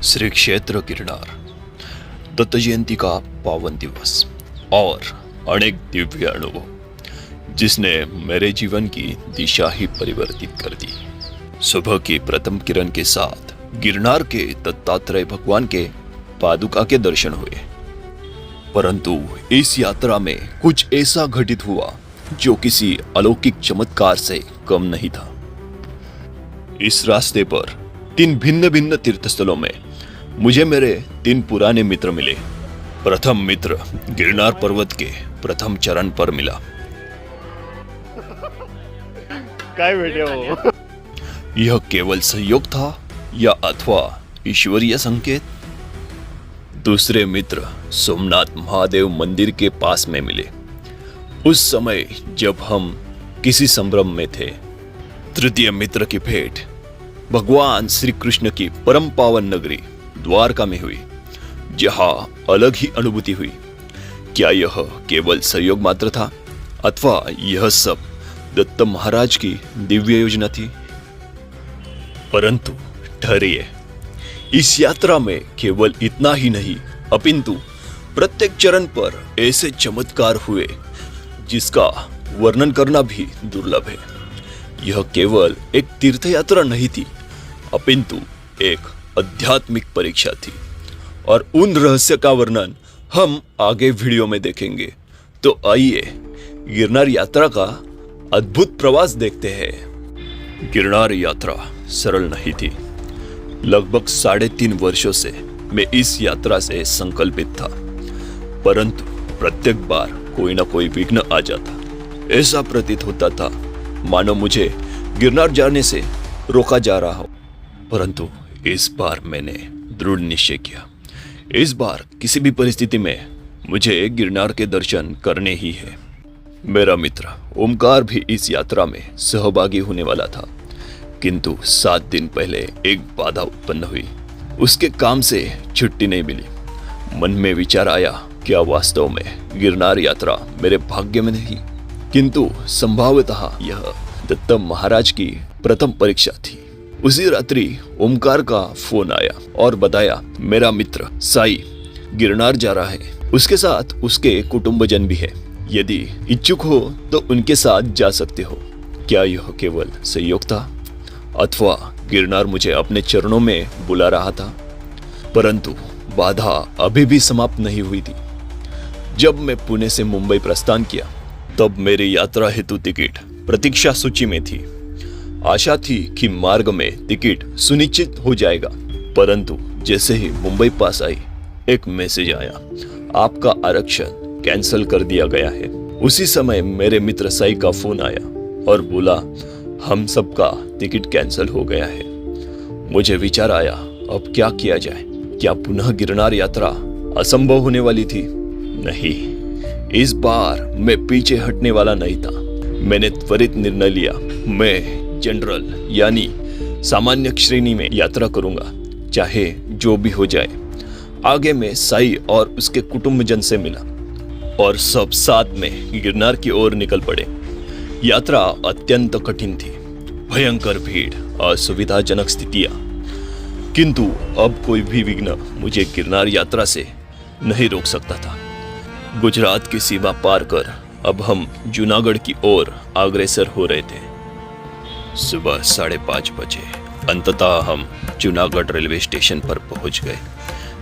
श्री क्षेत्र गिरनार, दत्त जयंती का पावन दिवस और अनेक दिव्य अनुभव जिसने मेरे जीवन की दिशा ही परिवर्तित कर दी। सुबह की प्रथम किरण के साथ गिरनार के दत्तात्रेय भगवान के पादुका के दर्शन हुए, परंतु इस यात्रा में कुछ ऐसा घटित हुआ जो किसी अलौकिक चमत्कार से कम नहीं था। इस रास्ते पर 3 भिन्न भिन्न तीर्थस्थलों में मुझे मेरे 3 पुराने मित्र मिले। प्रथम मित्र गिरनार पर्वत के प्रथम चरण पर मिला। काय वीडियो? यह केवल संयोग था या अथवा ईश्वरीय संकेत? दूसरे मित्र सोमनाथ महादेव मंदिर के पास में मिले, उस समय जब हम किसी संभ्रम में थे। तृतीय मित्र की भेंट भगवान श्री कृष्ण की परम पावन नगरी द्वारका में हुई, जहां अलग ही अनुभूति हुई। क्या यह केवल संयोग मात्र था अथवा यह सब दत्त महाराज की दिव्य योजना थी? परंतु ठहरिए, इस यात्रा में केवल इतना ही नहीं अपिंतु प्रत्येक चरण पर ऐसे चमत्कार हुए जिसका वर्णन करना भी दुर्लभ है। यह केवल एक तीर्थ यात्रा नहीं थी अपिंतु एक आध्यात्मिक परीक्षा थी, और उन रहस्य का वर्णन हम आगे वीडियो में देखेंगे। तो आइए गिरनार यात्रा का अद्भुत प्रवास देखते हैं। गिरनार यात्रा सरल नहीं थी। लगभग 3.5 वर्षों से मैं इस यात्रा से संकल्पित था, परंतु प्रत्येक बार कोई ना कोई विघ्न आ जाता। ऐसा प्रतीत होता था मानो मुझे गिरनार जाने से रोका जा रहा हो। परंतु इस बार मैंने दृढ़ निश्चय किया, इस बार किसी भी परिस्थिति में मुझे गिरनार के दर्शन करने ही है। मेरा मित्र ओमकार भी इस यात्रा में सहभागी होने वाला था, किंतु 7 दिन पहले एक बाधा उत्पन्न हुई। उसके काम से छुट्टी नहीं मिली। मन में विचार आया, क्या वास्तव में गिरनार यात्रा मेरे भाग्य में नहीं, किंतु संभवतः यह दत्त महाराज की प्रथम परीक्षा थी। उसी रात्रि ओमकार का फोन आया और बताया, मेरा मित्र साई गिरनार जा रहा है, उसके साथ उसके कुटुंबजन भी है। यदि इच्छुक हो तो उनके साथ जा सकते हो। क्या यह केवल संयोग था अथवा गिरनार मुझे अपने चरणों में बुला रहा था? परंतु बाधा अभी भी समाप्त नहीं हुई थी। जब मैं पुणे से मुंबई प्रस्थान किया तब मेरी यात्रा हेतु टिकट प्रतीक्षा सूची में थी। आशा थी कि मार्ग में टिकट सुनिश्चित हो जाएगा, परंतु जैसे ही मुंबई पास आई एक मैसेज आया, आपका आरक्षण कैंसिल कर दिया गया है। उसी समय मेरे मित्र साई का फोन आया और बोला, हम सबका टिकट कैंसिल हो गया है। मुझे विचार आया, अब क्या किया जाए? क्या पुनः गिरनार यात्रा असंभव होने वाली थी? नहीं, इस बार मैं पीछे हटने वाला नहीं था। मैंने त्वरित निर्णय लिया, मैं जनरल यानी सामान्य श्रेणी में यात्रा करूंगा, चाहे जो भी हो जाए। आगे में साई और उसके कुटुंबजन से मिला और सब साथ में गिरनार की ओर निकल पड़े। यात्रा अत्यंत कठिन थी, भयंकर भीड़, असुविधाजनक स्थितियां, किंतु अब कोई भी विघ्न मुझे गिरनार यात्रा से नहीं रोक सकता था। गुजरात की सीमा पार कर अब हम जूनागढ़ की ओर अग्रसर हो रहे थे। सुबह 5:30 बजे अंततः हम जूनागढ़ रेलवे स्टेशन पर पहुंच गए।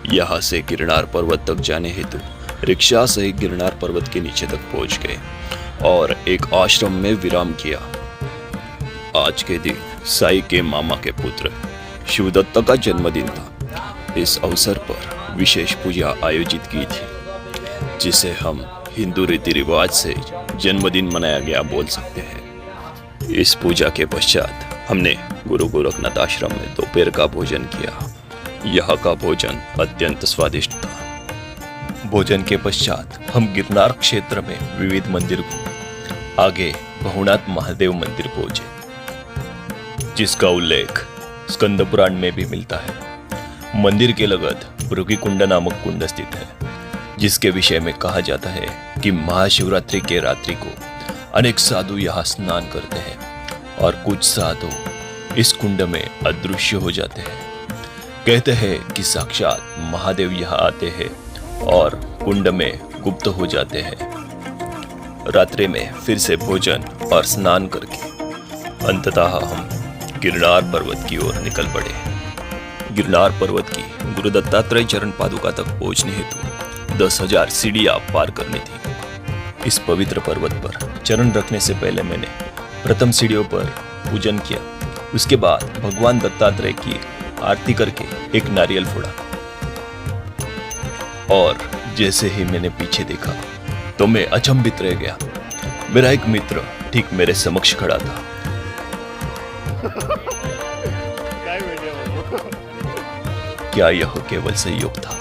यहाँ से गिरनार पर्वत तक जाने हेतु रिक्शा से गिरनार पर्वत के नीचे तक पहुंच गए और एक आश्रम में विराम किया। आज के दिन साई के मामा के पुत्र शिवदत्त का जन्मदिन था। इस अवसर पर विशेष पूजा आयोजित की थी, जिसे हम हिंदू रीति रिवाज से जन्मदिन मनाया गया बोल सकते हैं। इस पूजा के पश्चात हमने गुरु गोरखनाथ आश्रम में दोपहर का भोजन किया। यहाँ का भोजन अत्यंत स्वादिष्ट था। भोजन के पश्चात हम गिरनार क्षेत्र में विविध मंदिर घूमे। आगे भवनाथ महादेव मंदिर पहुंचे, जिसका उल्लेख स्कंद पुराण में भी मिलता है। मंदिर के लगत भृगुकुंड नामक कुंड स्थित है, जिसके विषय में कहा जाता है कि महाशिवरात्रि के रात्रि को अनेक साधु यहाँ स्नान करते हैं और कुछ साधु इस कुंड में अदृश्य हो जाते हैं। कहते हैं कि साक्षात महादेव यहाँ आते हैं और कुंड में गुप्त हो जाते हैं। रात्रि में फिर से भोजन और स्नान करके अंततः हम गिरनार पर्वत की ओर निकल पड़े। गिरनार पर्वत की गुरु दत्तात्रेय चरण पादुका तक पहुंचने हेतु 10,000 सीढ़ियां पार करनी थी। इस पवित्र पर्वत पर चरण रखने से पहले मैंने प्रथम सीढ़ियों पर पूजन किया। उसके बाद भगवान दत्तात्रेय की आरती करके एक नारियल फोड़ा और जैसे ही मैंने पीछे देखा तो मैं अचंभित रह गया। मेरा एक मित्र ठीक मेरे समक्ष खड़ा था। काय व्हिडिओ क्या यह केवल संयोग था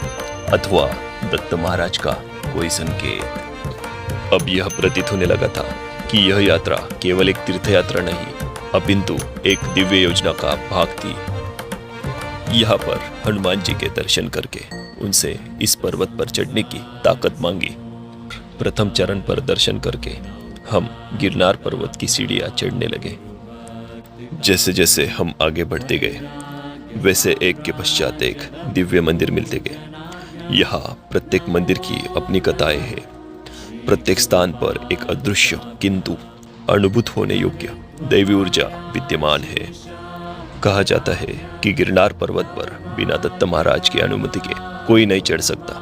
अथवा दत्त महाराज का कोई संकेत? अब यह प्रतीत होने लगा था कि यह यात्रा केवल एक तीर्थ यात्रा नहीं अपिंतु एक दिव्य योजना का भाग थी। यहाँ पर हनुमान जी के दर्शन करके उनसे इस पर्वत पर चढ़ने की ताकत मांगी। प्रथम चरण पर दर्शन करके हम गिरनार पर्वत की सीढ़ियां चढ़ने लगे। जैसे जैसे हम आगे बढ़ते गए वैसे एक के पश्चात एक दिव्य मंदिर मिलते गए। यहाँ प्रत्येक मंदिर की अपनी कथाएं हैं। प्रत्येक स्थान पर एक अदृश्य किंतु अनुभूत होने योग्य दैवी ऊर्जा विद्यमान है। कहा जाता है कि गिरनार पर्वत पर बिना दत्त महाराज की अनुमति के कोई नहीं चढ़ सकता।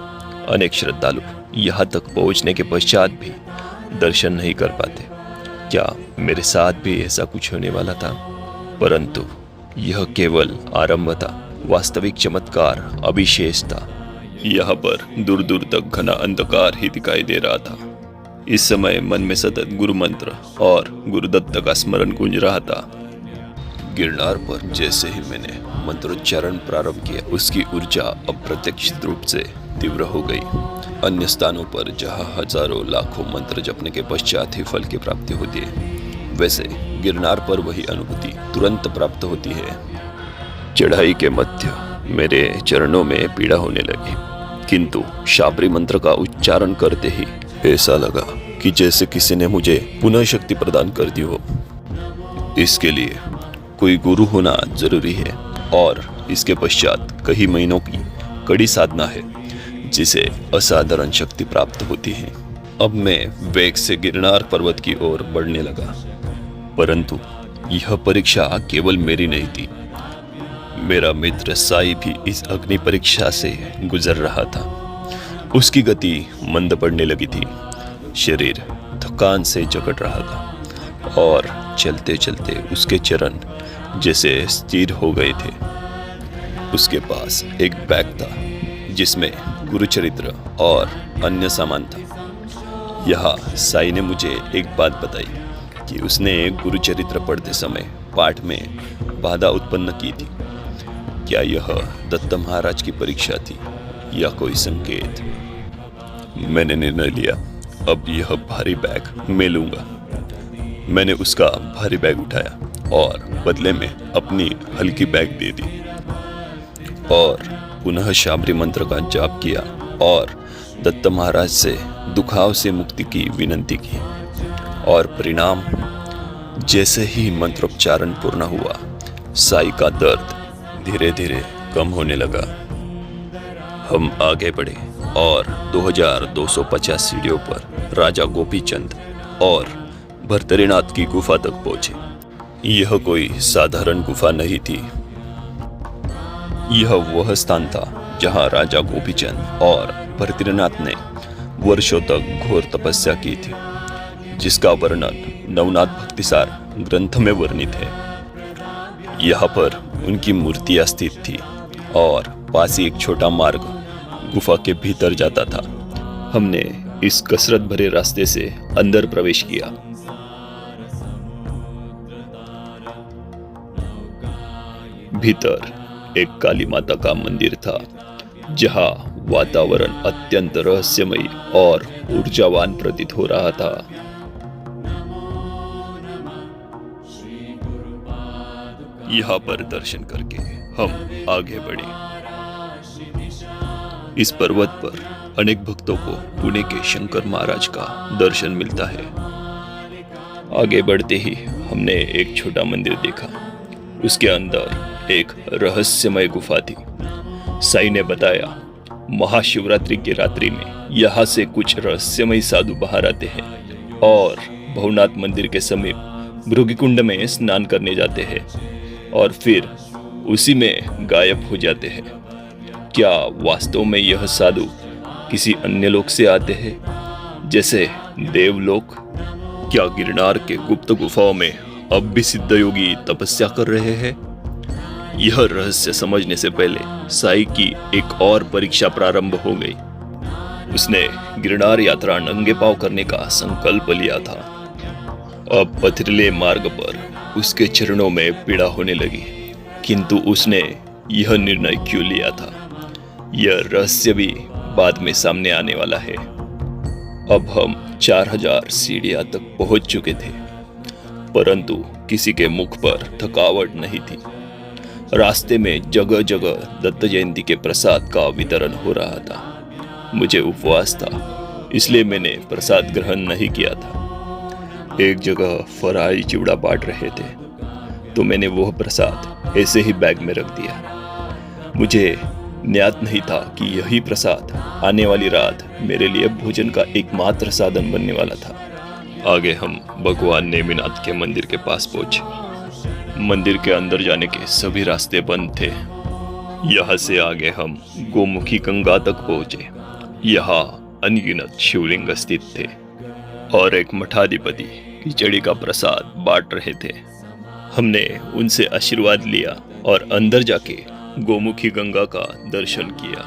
अनेक श्रद्धालु यहाँ तक पहुँचने के पश्चात भी दर्शन नहीं कर पाते। क्या मेरे साथ भी ऐसा कुछ होने वाला था? परंतु यह केवल आरंभ था। वास्तविक चमत्कार अविशेष था। यहाँ पर दूर दूर तक घना अंधकार ही दिखाई दे रहा था। इस समय मन में सतत गुरु मंत्र और गुरुदत्त का स्मरण गूंज रहा था। गिरनार पर जैसे ही मैंने मंत्रोच्चारण प्रारंभ किया उसकी ऊर्जा अप्रत्यक्षित रूप से तीव्र हो गई। अन्य स्थानों पर जहाँ हजारों लाखों मंत्र जपने के पश्चात ही फल की प्राप्ति होती है, वैसे गिरनार पर वही अनुभूति तुरंत प्राप्त होती है। चढ़ाई के मध्य मेरे चरणों में पीड़ा होने लगी, किंतु शाबरी मंत्र का उच्चारण करते ही ऐसा लगा कि जैसे किसी ने मुझे पुनः शक्ति प्रदान कर दी हो। इसके लिए कोई गुरु होना जरूरी है और इसके पश्चात कई महीनों की कड़ी साधना है जिसे असाधारण शक्ति प्राप्त होती है। अब मैं वेग से गिरनार पर्वत की ओर बढ़ने लगा, परंतु यह परीक्षा केवल मेरी नहीं थी। मेरा मित्र साई भी इस अग्नि परीक्षा से गुजर रहा था। उसकी गति मंद पड़ने लगी थी, शरीर थकान से जकड़ रहा था और चलते चलते उसके चरण जैसे स्थिर हो गए थे। उसके पास एक बैग था जिसमें गुरुचरित्र और अन्य सामान था। यहाँ साई ने मुझे एक बात बताई कि उसने गुरुचरित्र पढ़ते समय पाठ में बाधा उत्पन्न की थी। क्या यह दत्त महाराज की परीक्षा थी या कोई संकेत? मैंने निर्णय लिया, अब यह भारी बैग मैं लूंगा। मैंने उसका भारी बैग उठाया और बदले में अपनी हल्की बैग दे दी और पुनः शाबरी मंत्र का जाप किया और दत्त महाराज से दुखाव से मुक्ति की विनंती की। और परिणाम, जैसे ही मंत्रोच्चारण पूर्ण हुआ, साई का दर्द धीरे धीरे कम होने लगा। हम आगे बढ़े और 2250 सीढ़ियों पर राजा गोपीचंद और भर्तरीनाथ की गुफा तक पहुंचे। यह कोई साधारण गुफा नहीं थी। यह वह स्थान था जहां राजा गोपीचंद और भर्तरीनाथ ने वर्षों तक घोर तपस्या की थी, जिसका वर्णन नवनाथ भक्तिसार ग्रंथ में वर्णित है। यहाँ पर उनकी मूर्तियां स्थित थी और पास ही एक छोटा मार्ग गुफा के भीतर जाता था। हमने इस कसरत भरे रास्ते से अंदर प्रवेश किया। भीतर एक काली माता का मंदिर था, जहां वातावरण अत्यंत रहस्यमयी और ऊर्जावान प्रतीत हो रहा था। यहाँ पर दर्शन करके हम आगे बढ़े। इस पर्वत पर अनेक भक्तों को पुणे के शंकर महाराज का दर्शन मिलता है। आगे बढ़ते ही हमने एक छोटा मंदिर देखा। उसके अंदर एक रहस्यमय गुफा थी साई ने बताया, महाशिवरात्रि की रात्रि में यहाँ से कुछ रहस्यमयी साधु बाहर आते हैं और भवनाथ मंदिर के समीप भृगुकुंड में स्नान करने जाते हैं और फिर उसी में गायब हो जाते हैं। क्या वास्तव में यह साधु किसी अन्य लोक से आते हैं, जैसे देवलोक? क्या गिरनार के गुप्त गुफाओं में अब भी सिद्ध योगी तपस्या कर रहे हैं? यह रहस्य समझने से पहले साई की एक और परीक्षा प्रारंभ हो गई। उसने गिरनार यात्रा नंगे पांव करने का संकल्प लिया था। अब पथरीले मार्ग पर उसके चरणों में पीड़ा होने लगी, किंतु उसने यह निर्णय क्यों लिया था, यह रहस्य भी बाद में सामने आने वाला है। अब हम 4000 सीढ़ियां तक पहुंच चुके थे, परंतु किसी के मुख पर थकावट नहीं थी। रास्ते में जगह जगह दत्त जयंती के प्रसाद का वितरण हो रहा था। मुझे उपवास था, इसलिए मैंने प्रसाद ग्रहण नहीं किया था। एक जगह फरारी चिवड़ा बांट रहे थे, तो मैंने वह प्रसाद ऐसे ही बैग में रख दिया। मुझे ज्ञात नहीं था कि यही प्रसाद आने वाली रात मेरे लिए भोजन का एकमात्र साधन बनने वाला था। आगे हम भगवान नेमिनाथ के मंदिर के पास पहुंचे। मंदिर के अंदर जाने के सभी रास्ते बंद थे। यहाँ से आगे हम गोमुखी गंगा तक पहुंचे। यहाँ अनगिनत शिवलिंग स्थित थे और एक मठाधिपति खिचड़ी का प्रसाद बांट रहे थे। हमने उनसे आशीर्वाद लिया और अंदर जाके गोमुखी गंगा का दर्शन किया।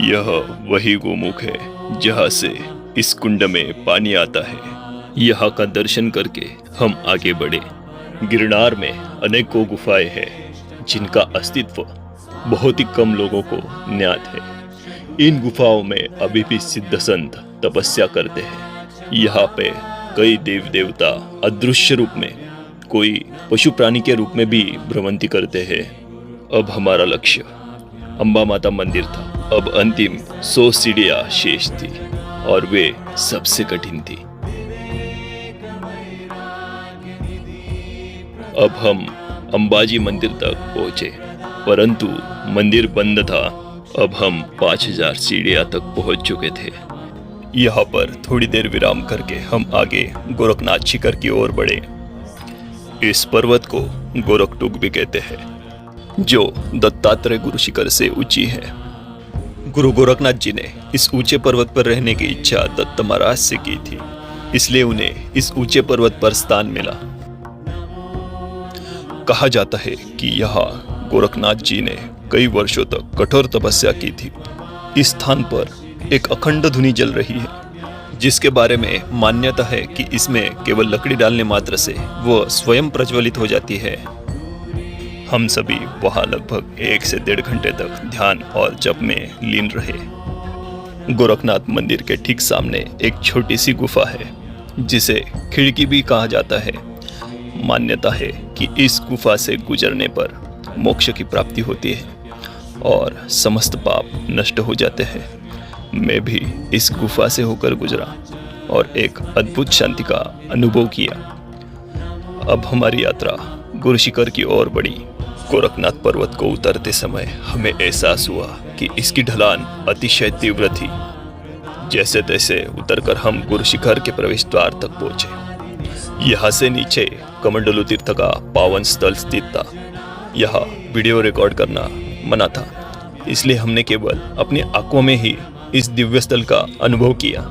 यह वही गोमुख है जहाँ से इस कुंड में पानी आता है। यहाँ का दर्शन करके हम आगे बढ़े। गिरनार में अनेकों गुफाएं हैं जिनका अस्तित्व बहुत ही कम लोगों को ज्ञात है। इन गुफाओं में अभी भी सिद्ध संत तपस्या करते हैं। यहाँ पे कई देव देवता अदृश्य रूप में, कोई पशु प्राणी के रूप में भी भ्रमंती करते हैं। अब हमारा लक्ष्य अंबा माता मंदिर था। अब अंतिम 100 सीढ़ियां शेष थी और वे सबसे कठिन थी। अब हम अंबाजी मंदिर तक पहुंचे, परंतु मंदिर बंद था। अब हम 5000 सीढ़ियां तक पहुंच चुके थे। यहाँ पर थोड़ी देर विराम करके हम आगे गोरखनाथ शिखर की ओर बढ़े। इस पर्वत को गोरखटुक भी कहते हैं, जो दत्तात्रेय गुरु शिखर से ऊंची है। गुरु गोरखनाथ जी ने इस ऊंचे पर्वत पर रहने की इच्छा दत्त महाराज से की थी, इसलिए उन्हें इस ऊंचे पर्वत पर स्थान मिला। कहा जाता है कि यहाँ गोरखनाथ जी ने कई वर्षों तक कठोर तपस्या की थी। इस स्थान पर एक अखंड धुनी जल रही है, जिसके बारे में मान्यता है कि इसमें केवल लकड़ी डालने मात्र से वह स्वयं प्रज्वलित हो जाती है। हम सभी वहां लगभग 1 से 1.5 घंटे तक ध्यान और जप में लीन रहे। गोरखनाथ मंदिर के ठीक सामने एक छोटी सी गुफा है, जिसे खिड़की भी कहा जाता है। मान्यता है कि इस गुफा से गुजरने पर मोक्ष की प्राप्ति होती है और समस्त पाप नष्ट हो जाते हैं। मैं भी इस गुफा से होकर गुजरा और एक अद्भुत शांति का अनुभव किया। अब हमारी यात्रा गुरु शिखर की ओर बढ़ी। गोरखनाथ पर्वत को उतरते समय हमें एहसास हुआ कि इसकी ढलान अतिशय तीव्र थी। जैसे तैसे उतरकर हम गुरु शिखर के प्रवेश द्वार तक पहुंचे। यहाँ से नीचे कमंडलू तीर्थ का पावन स्थल स्थित था। यहाँ वीडियो रिकॉर्ड करना मना था, इसलिए हमने केवल अपनी आंखों में ही इस दिव्य स्थल का अनुभव किया।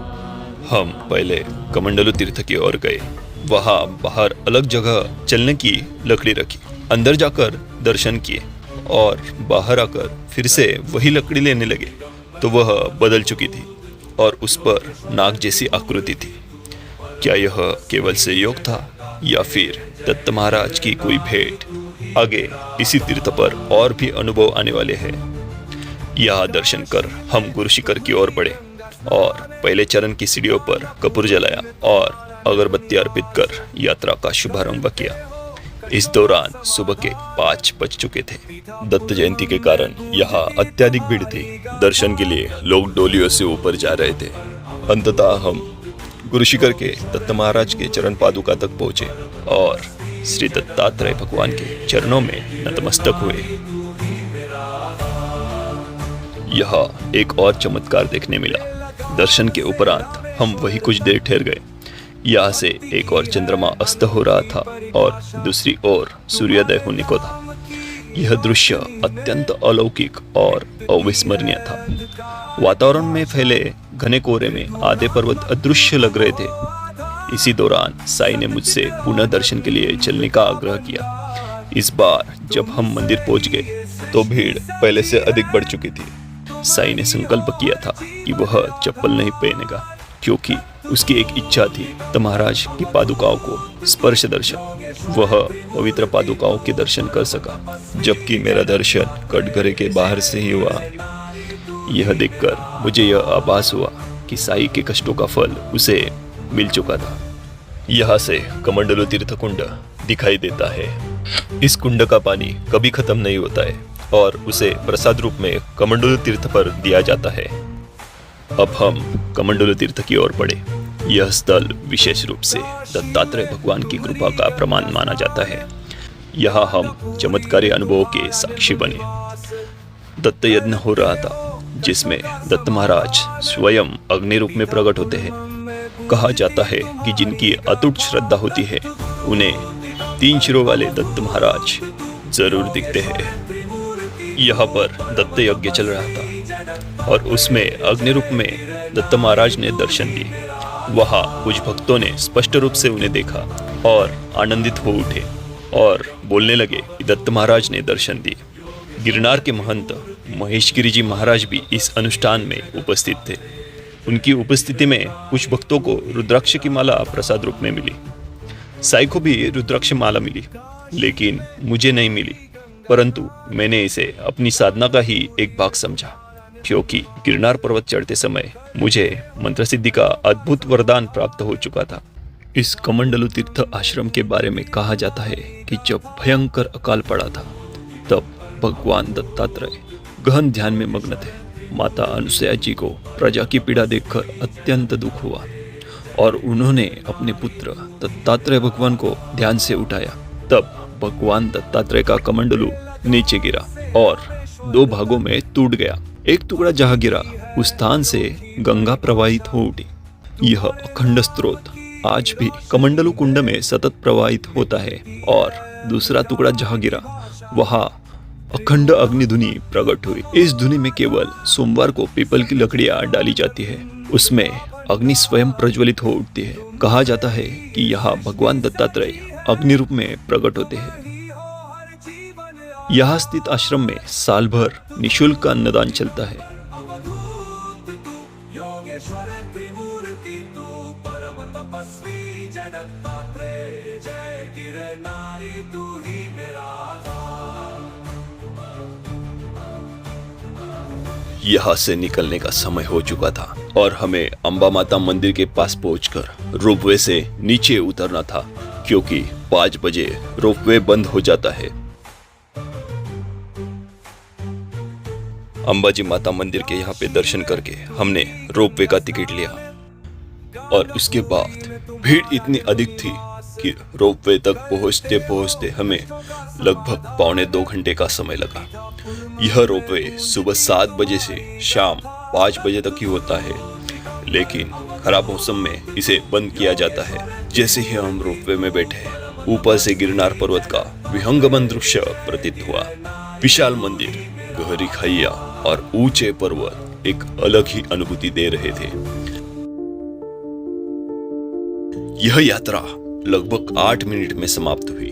हम पहले कमंडलू तीर्थ की ओर गए। वहाँ बाहर अलग जगह चलने की लकड़ी रखी। अंदर जाकर दर्शन किए और बाहर आकर फिर से वही लकड़ी लेने लगे तो वह बदल चुकी थी और उस पर नाग जैसी आकृति थी। क्या यह केवल संयोग था या फिर दत्त महाराज की कोई भेंट? आगे इसी तीर्थ पर और भी अनुभव आने वाले हैं। यहाँ दर्शन कर हम गुरु शिखर की ओर बढ़े और पहले चरण की सीढ़ियों पर कपूर जलाया और अगरबत्ती अर्पित कर यात्रा का शुभारंभ किया। इस दौरान सुबह के 5 बज चुके थे। दत्त जयंती के कारण यहाँ अत्यधिक भीड़ थी। दर्शन के लिए लोग डोलियों से ऊपर जा रहे थे। अंततः हम गुरु शिखर के दत्त महाराज के चरण पादुका तक पहुंचे और श्री दत्तात्रेय भगवान के चरणों में नतमस्तक हुए। यहाँ एक और चमत्कार देखने मिला। दर्शन के उपरांत हम वही कुछ देर ठहर गए। यहाँ से एक और चंद्रमा अस्त हो रहा था और दूसरी ओर सूर्योदय होने को था। यह दृश्य अत्यंत अलौकिक और अविस्मरणीय था। वातावरण में फैले घने कोहरे में आधे पर्वत अदृश्य लग रहे थे। इसी दौरान साई ने मुझसे पुनः दर्शन के लिए चलने का आग्रह किया। इस बार जब हम मंदिर पहुंच गए तो भीड़ पहले से अधिक बढ़ चुकी थी। साई ने संकल्प किया था कि वह चप्पल नहीं पहनेगा, क्योंकि उसकी एक इच्छा थी तो महाराज की पादुकाओं को स्पर्श दर्शन। वह पवित्र पादुकाओं के दर्शन कर सका, जबकि मेरा दर्शन कटघरे के बाहर से ही हुआ। यह देखकर मुझे यह आभास हुआ कि साई के कष्टों का फल उसे मिल चुका था। यहाँ से कमंडलू तीर्थ कुंड दिखाई देता है। इस कुंड का पानी कभी खत्म नहीं होता है और उसे प्रसाद रूप में कमंडलू तीर्थ पर दिया जाता है। अब हम कमंडलू तीर्थ की ओर बढ़े। यह स्थल विशेष रूप से दत्तात्रेय भगवान की कृपा का प्रमाण माना जाता है। यहाँ हम चमत्कारी अनुभवों के साक्षी बने। दत्त यज्ञ हो रहा था, जिसमें दत्त महाराज स्वयं अग्नि रूप में प्रकट होते हैं। कहा जाता है कि जिनकी अटूट श्रद्धा होती है उन्हें 3 शिरों वाले दत्त महाराज जरूर दिखते हैं। यहाँ पर दत्त यज्ञ चल रहा था और उसमें अग्नि रूप में दत्त महाराज ने दर्शन दिए। वहाँ कुछ भक्तों ने स्पष्ट रूप से उन्हें देखा और आनंदित हो उठे और बोलने लगे कि दत्त महाराज ने दर्शन दिए। गिरनार के महंत महेशगिरी जी महाराज भी इस अनुष्ठान में उपस्थित थे। उनकी उपस्थिति में कुछ भक्तों को रुद्राक्ष की माला प्रसाद रूप में मिली। साई को भी रुद्राक्ष माला मिली, लेकिन मुझे नहीं मिली। परंतु मैंने इसे अपनी साधना का ही एक भाग समझा, क्योंकि गिरनार पर्वत चढ़ते समय मुझे मंत्र सिद्धि का अद्भुत वरदान प्राप्त हो चुका था। इस कमंडलू तीर्थ आश्रम के बारे में कहा जाता है कि जब भयंकर अकाल पड़ा था, तब भगवान दत्तात्रेय गहन ध्यान में मग्न थे। माता अनुसुया जी को प्रजा की पीड़ा देखकर अत्यंत दुख हुआ और उन्होंने अपने पुत्र दत्तात्रेय भगवान को ध्यान से उठाया। तब भगवान दत्तात्रेय का कमंडलू नीचे गिरा और 2 भागों में टूट गया। एक टुकड़ा जहाँ गिरा, उस स्थान से गंगा प्रवाहित हो उठी। यह अखंड स्रोत आज भी कमंडलू कुंड में सतत प्रवाहित होता है और दूसरा टुकड़ा जहाँ गिरा, वहाँ अखंड अग्नि धुनी प्रकट हुई। इस धुनी में केवल सोमवार को पीपल की लकड़ियां डाली जाती है। उसमें अग्नि स्वयं प्रज्वलित हो उठती है। कहा जाता है कि यहाँ भगवान दत्तात्रेय अग्नि रूप में प्रकट होते हैं। यहाँ स्थित आश्रम में साल भर निःशुल्क अन्नदान चलता है। यहाँ से निकलने का समय हो चुका था और हमें अंबा माता मंदिर के पास पहुंचकर रोपवे से नीचे उतरना था, क्योंकि 5 बजे रोपवे बंद हो जाता है। अंबाजी माता मंदिर के यहाँ पे दर्शन करके हमने रोपवे का टिकट लिया और उसके बाद भीड़ इतनी अधिक थी कि रोपवे तक पहुंचते पहुंचते हमें लगभग 1.25 घंटे का समय लगा। यह रोपवे सुबह 7 बजे से शाम 5 बजे तक ही होता है, लेकिन खराब मौसम में इसे बंद किया जाता है। जैसे ही हम रोपवे में बैठे, ऊपर से गिरनार पर्वत का विहंगमन दृश्य प्रतीत हुआ। विशाल मंदिर, गहरी खाइयां और ऊंचे पर्वत एक अलग ही अनुभूति दे रहे थे। यह यात्रा लगभग 8 मिनट में समाप्त हुई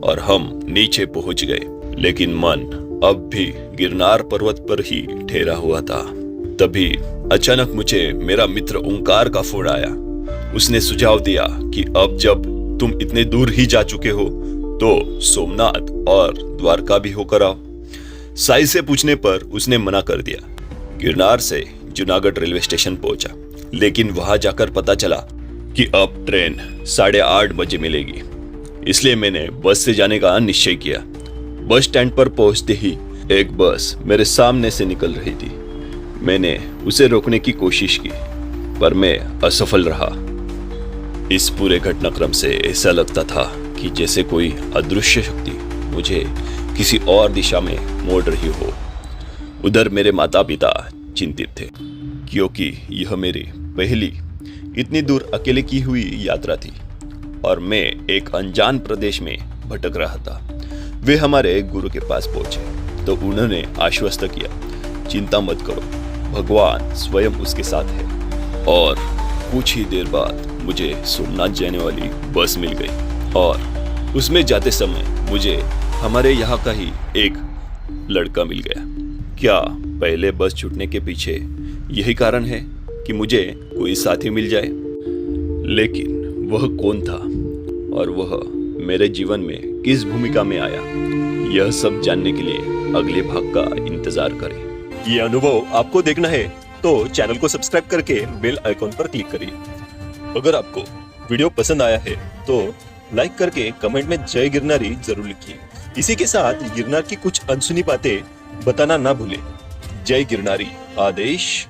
और हम नीचे पहुंच गए, लेकिन मन अब भी गिरनार पर्वत पर ही ठहरा हुआ था। तभी अचानक मुझे मेरा मित्र ओंकार का फोन आया। उसने सुझाव दिया कि अब जब तुम इतने दूर ही जा चुके हो तो सोमनाथ और द्वारका भी होकर आओ। साई से पूछने पर उसने मना कर दिया। गिरनार से जूनागढ़ रेलवे स्टेशन पहुंचा, लेकिन वहां जाकर पता चला कि अब ट्रेन 8:30 बजे मिलेगी। इसलिए मैंने बस से जाने का निश्चय किया। बस स्टैंड पर पहुंचते ही एक बस मेरे सामने से निकल रही थी। मैंने उसे रोकने की कोशिश की, पर मैं असफल रहा। इस पूरे घटनाक्रम से ऐसा लगता था कि जैसे कोई अदृश्य शक्ति मुझे किसी और दिशा में मोड़ रही हो। उधर मेरे माता पिता चिंतित थे, क्योंकि यह मेरी पहली इतनी दूर अकेले की हुई यात्रा थी और मैं एक अनजान प्रदेश में भटक रहा था। वे हमारे गुरु के पास पहुंचे तो उन्होंने आश्वस्त किया, चिंता मत करो, भगवान स्वयं उसके साथ है। और कुछ ही देर बाद मुझे सोमनाथ जाने वाली बस मिल गई और उसमें जाते समय मुझे हमारे यहाँ का ही एक लड़का मिल गया। क्या पहले बस छूटने के पीछे यही कारण है कि मुझे कोई साथी मिल जाए? लेकिन वह कौन था और वह मेरे जीवन में किस भूमिका में आया, यह सब जानने के लिए अगले भाग का इंतजार करें। ये अनुभव आपको देखना है तो चैनल को सब्सक्राइब करके बेल आइकॉन पर क्लिक करिए। अगर आपको वीडियो पसंद आया है तो लाइक करके कमेंट में जय गिरनारी जरूर लिखिए। इसी के साथ गिरनार की कुछ अनसुनी बातें बताना ना भूलें। जय गिरनारी, आदेश